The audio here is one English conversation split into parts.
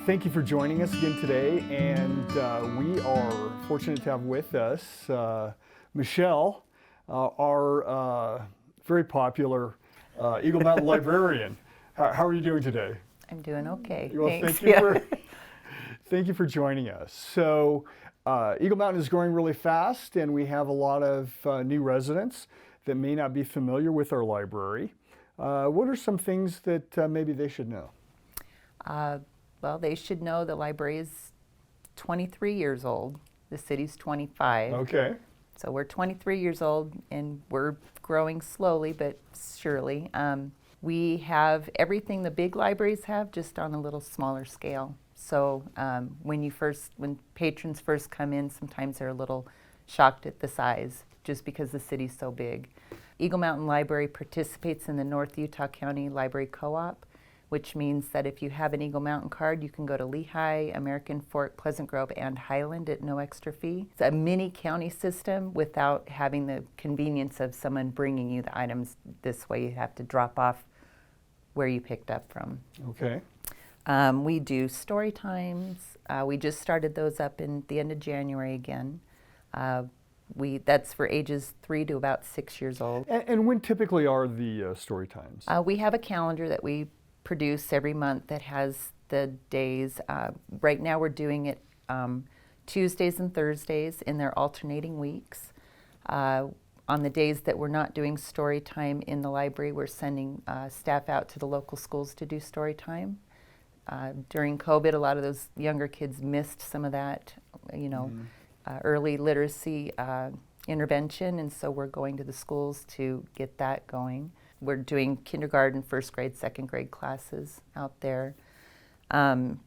Thank you for joining us again today, and we are fortunate to have with us Michele, our very popular Eagle Mountain librarian. How are you doing today? I'm doing okay. Well, Thanks. Thank you for joining us. So Eagle Mountain is growing really fast, and we have a lot of new residents that may not be familiar with our library. What are some things that maybe they should know? Well, they should know the library is 23 years old. The city's 25. Okay. So we're 23 years old, and we're growing slowly but surely. We have everything the big libraries have, just on a little smaller scale. So when patrons first come in, sometimes they're a little shocked at the size, just because the city's so big. Eagle Mountain Library participates in the North Utah County Library Co-op, which means that if you have an Eagle Mountain card, you can go to Lehigh, American Fork, Pleasant Grove, and Highland at no extra fee. It's a mini county system without having the convenience of someone bringing you the items. This way you have to drop off where you picked up from. Okay. We do story times. We just started those up in the end of January again. That's for ages 3 to about 6 years old. And when typically are the story times? We have a calendar that we produce every month that has the days. Right now we're doing it Tuesdays and Thursdays in their alternating weeks. On the days that we're not doing story time in the library, we're sending staff out to the local schools to do story time. During COVID, a lot of those younger kids missed some of that, early literacy intervention, and so we're going to the schools to get that going. We're doing kindergarten, first grade, second grade classes out there.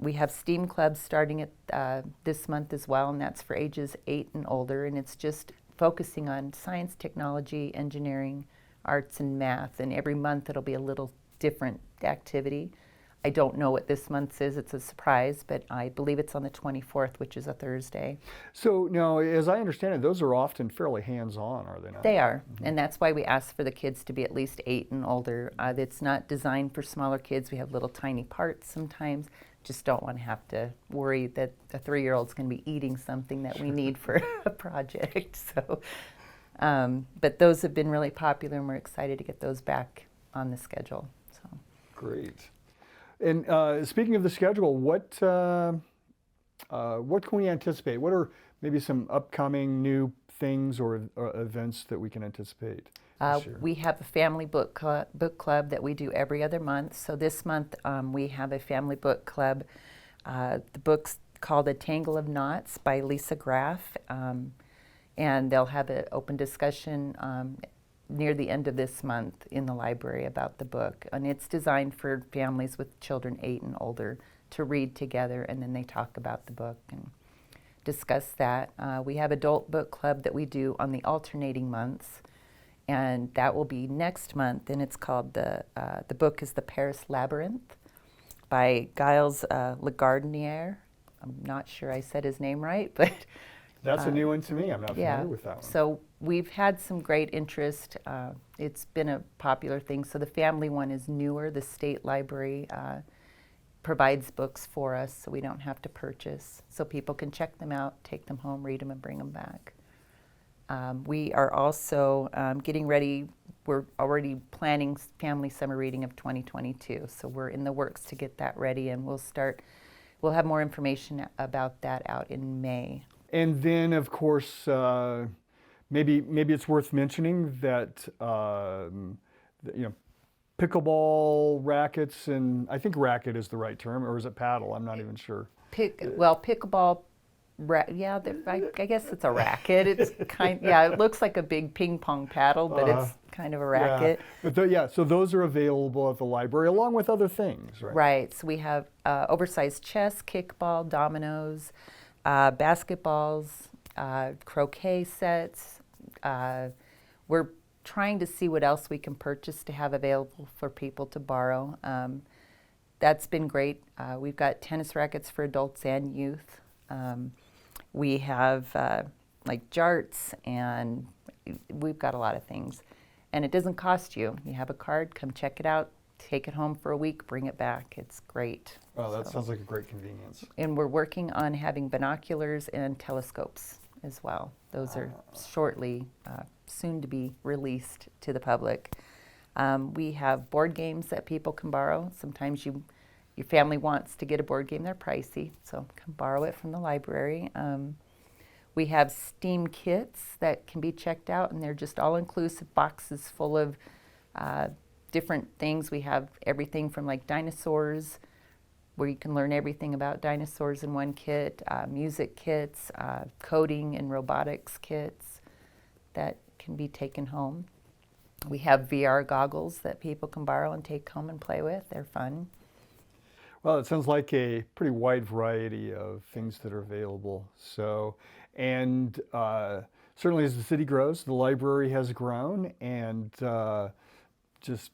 We have STEAM clubs starting at this month as well, and that's for ages 8 and older, and it's just focusing on science, technology, engineering, arts, and math, and every month it'll be a little different activity. I don't know what this month's is, it's a surprise, but I believe it's on the 24th, which is a Thursday. So now, as I understand it, those are often fairly hands-on, are they not? They are, and that's why we ask for the kids to be at least 8 and older. It's not designed for smaller kids. We have little tiny parts sometimes. Just don't want to have to worry that a 3-year-old's going to be eating something that we need for a project. So, but those have been really popular, and we're excited to get those back on the schedule. So. Great. And speaking of the schedule, what can we anticipate? What are maybe some upcoming new things or events that we can anticipate this year? We have a family book club that we do every other month. So this month we have a family book club. The book's called A Tangle of Knots by Lisa Graff, and they'll have an open discussion near the end of this month in the library about the book. And it's designed for families with children 8 and older to read together, and then they talk about the book and discuss that. We have adult book club that we do on the alternating months, and that will be next month, and it's called the book is The Paris Labyrinth by Giles Lagardiniere. I'm not sure I said his name right, but that's a new one to me. I'm not familiar with that one. So we've had some great interest. It's been a popular thing. So the family one is newer. The state library provides books for us, so we don't have to purchase. So people can check them out, take them home, read them, and bring them back. We are also getting ready. We're already planning family summer reading of 2022. So we're in the works to get that ready, and we'll have more information about that out in May. And then, of course, maybe it's worth mentioning that pickleball rackets, and I think racket is the right term, or is it paddle? I'm not even sure. Pickleball. I guess it's a racket. It's it looks like a big ping pong paddle, but it's kind of a racket. Yeah, but so those are available at the library along with other things, right? Right. So we have oversized chess, kickball, dominoes, basketballs, croquet sets. We're trying to see what else we can purchase to have available for people to borrow. That's been great. We've got tennis rackets for adults and youth. We have like jarts, and we've got a lot of things. And it doesn't cost you. You have a card, come check it out, take it home for a week, bring it back. It's great. Oh, that So- sounds like a great convenience. And we're working on having binoculars and telescopes as well. Those are shortly, soon to be released to the public. We have board games that people can borrow. Sometimes your family wants to get a board game. They're pricey, so come borrow it from the library. We have STEAM kits that can be checked out, and they're just all-inclusive boxes full of different things. We have everything from like dinosaurs, where you can learn everything about dinosaurs in one kit, music kits, coding and robotics kits that can be taken home. We have VR goggles that people can borrow and take home and play with. They're fun. Well, it sounds like a pretty wide variety of things that are available. So, and certainly as the city grows, the library has grown and just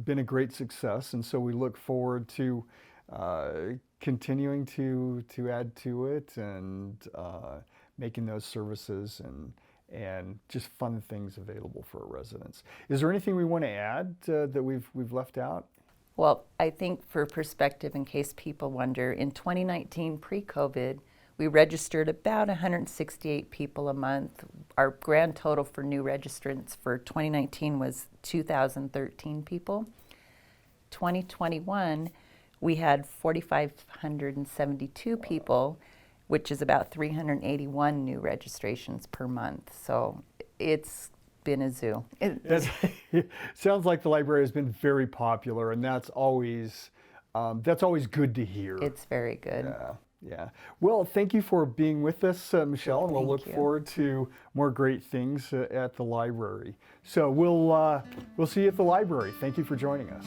been a great success. And so we look forward to continuing to add to it and making those services and just fun things available for our residents. Is there anything we want to add that we've left out? Well, I think for perspective, in case people wonder, in 2019, pre-COVID, we registered about 168 people a month. Our grand total for new registrants for 2019 was 2,013 people. 2021, we had 4,572 people, which is about 381 new registrations per month. So it's been a zoo. It sounds like the library has been very popular, and that's always good to hear. It's very good. Yeah, yeah. Well, thank you for being with us, Michelle, and we'll look you. forward to more great things at the library. So we'll see you at the library. Thank you for joining us.